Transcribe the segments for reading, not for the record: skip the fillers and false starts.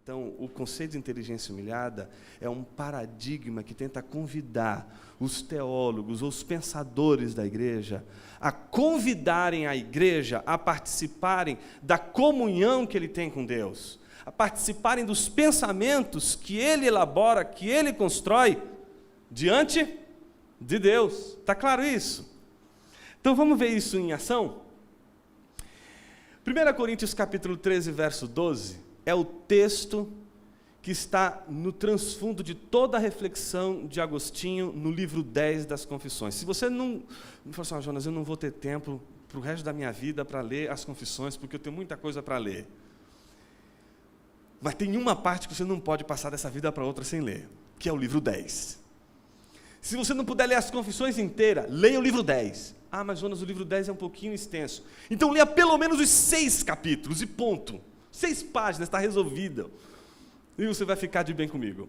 Então, o conceito de inteligência humilhada é um paradigma que tenta convidar os teólogos ou os pensadores da igreja a convidarem a igreja a participarem da comunhão que ele tem com Deus, a participarem dos pensamentos que ele elabora, que ele constrói diante de Deus. Está claro isso? Então, vamos ver isso em ação? 1 Coríntios capítulo 13, verso 12, é o texto que está no transfundo de toda a reflexão de Agostinho no livro 10 das Confissões. Se você não fala assim, Jonas, eu não vou ter tempo para o resto da minha vida para ler as Confissões, porque eu tenho muita coisa para ler. Mas tem uma parte que você não pode passar dessa vida para outra sem ler, que é o livro 10. Se você não puder ler as Confissões inteiras, leia o livro 10. Ah, mas Jonas, o livro 10 é um pouquinho extenso. Então leia pelo menos os 6 capítulos e ponto. 6 páginas, está resolvida. E você vai ficar de bem comigo.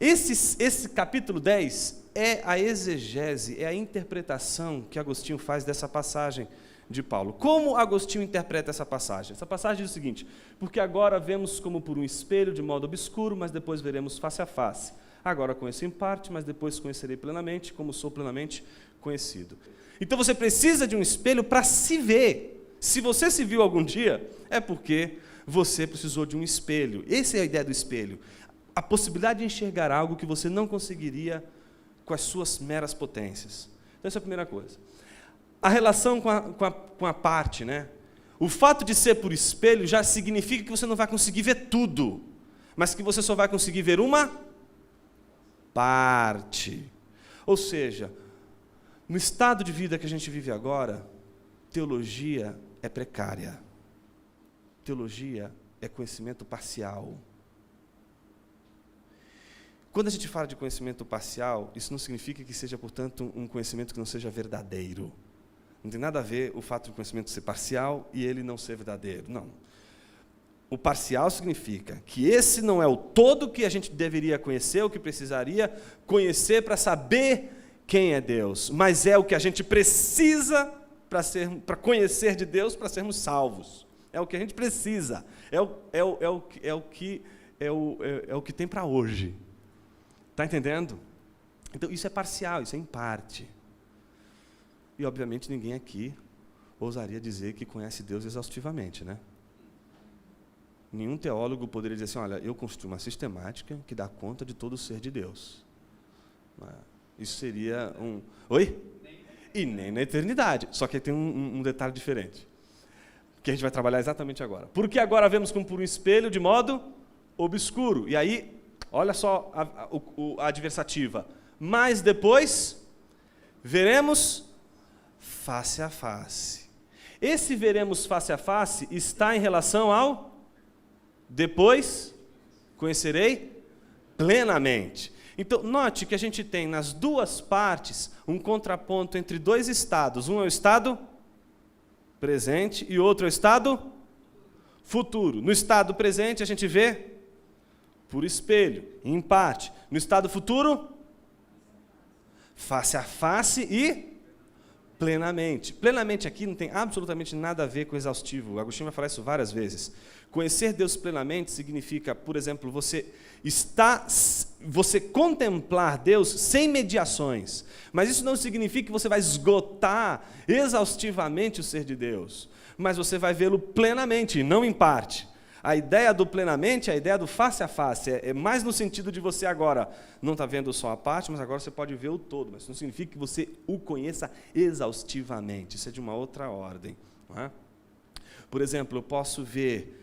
Esse capítulo 10 é a exegese, é a interpretação que Agostinho faz dessa passagem de Paulo. Como Agostinho interpreta essa passagem? Essa passagem diz o seguinte: porque agora vemos como por um espelho de modo obscuro, mas depois veremos face a face. Agora conheço em parte, mas depois conhecerei plenamente, como sou plenamente conhecido. Então você precisa de um espelho para se ver. Se você se viu algum dia, é porque você precisou de um espelho. Essa é a ideia do espelho. A possibilidade de enxergar algo que você não conseguiria com as suas meras potências. Então, essa é a primeira coisa. A relação com a parte, né? O fato de ser por espelho já significa que você não vai conseguir ver tudo, mas que você só vai conseguir ver uma parte. Ou seja, no estado de vida que a gente vive agora, teologia é precária. Teologia é conhecimento parcial. Quando a gente fala de conhecimento parcial, isso não significa que seja, portanto, um conhecimento que não seja verdadeiro. Não tem nada a ver o fato de conhecimento ser parcial e ele não ser verdadeiro. Não. O parcial significa que esse não é o todo que a gente deveria conhecer, o que precisaria conhecer para saber quem é Deus, mas é o que a gente precisa para conhecer de Deus, para sermos salvos. É o que a gente precisa. É o que tem para hoje. Está entendendo? Então, isso é parcial, isso é em parte. E, obviamente, ninguém aqui ousaria dizer que conhece Deus exaustivamente, né? Nenhum teólogo poderia dizer assim, olha, eu construo uma sistemática que dá conta de todo o ser de Deus. Isso seria um... Oi? E nem na eternidade. Só que tem um detalhe diferente, que a gente vai trabalhar exatamente agora. Porque agora vemos como por um espelho de modo obscuro. E aí, olha só a adversativa. Mas depois, veremos face a face. Esse veremos face a face está em relação ao depois conhecerei plenamente. Então, note que a gente tem nas duas partes um contraponto entre dois estados. Um é o estado presente e o outro é o estado futuro. No estado presente, a gente vê por espelho, em parte. No estado futuro, face a face e plenamente. Plenamente aqui não tem absolutamente nada a ver com exaustivo. O Agostinho vai falar isso várias vezes. Conhecer Deus plenamente significa, por exemplo, você contemplar Deus sem mediações. Mas isso não significa que você vai esgotar exaustivamente o ser de Deus. Mas você vai vê-lo plenamente, não em parte. A ideia do plenamente é a ideia do face a face. É mais no sentido de você agora não está vendo só a parte, mas agora você pode ver o todo. Mas não significa que você o conheça exaustivamente. Isso é de uma outra ordem. Não é? Por exemplo, eu posso ver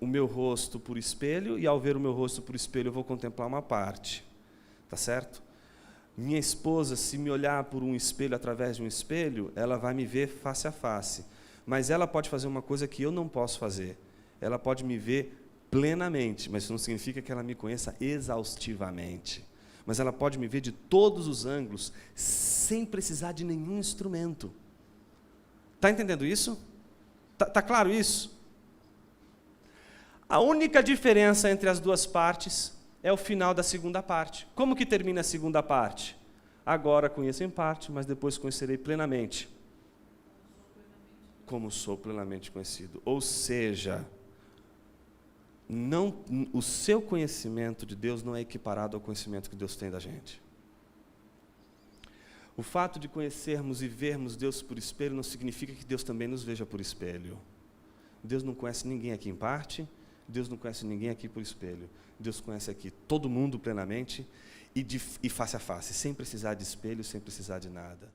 o meu rosto por espelho, e ao ver o meu rosto por espelho eu vou contemplar uma parte, tá certo? Minha esposa, se me olhar por um espelho, através de um espelho, ela vai me ver face a face, mas ela pode fazer uma coisa que eu não posso fazer, ela pode me ver plenamente, mas isso não significa que ela me conheça exaustivamente, mas ela pode me ver de todos os ângulos, sem precisar de nenhum instrumento. Está entendendo isso? Tá claro isso? A única diferença entre as duas partes é o final da segunda parte. Como que termina a segunda parte? Agora conheço em parte, mas depois conhecerei plenamente. Como sou plenamente conhecido. Ou seja, o seu conhecimento de Deus não é equiparado ao conhecimento que Deus tem da gente. O fato de conhecermos e vermos Deus por espelho não significa que Deus também nos veja por espelho. Deus não conhece ninguém aqui em parte, Deus não conhece ninguém aqui por espelho. Deus conhece aqui todo mundo plenamente e face a face, sem precisar de espelho, sem precisar de nada.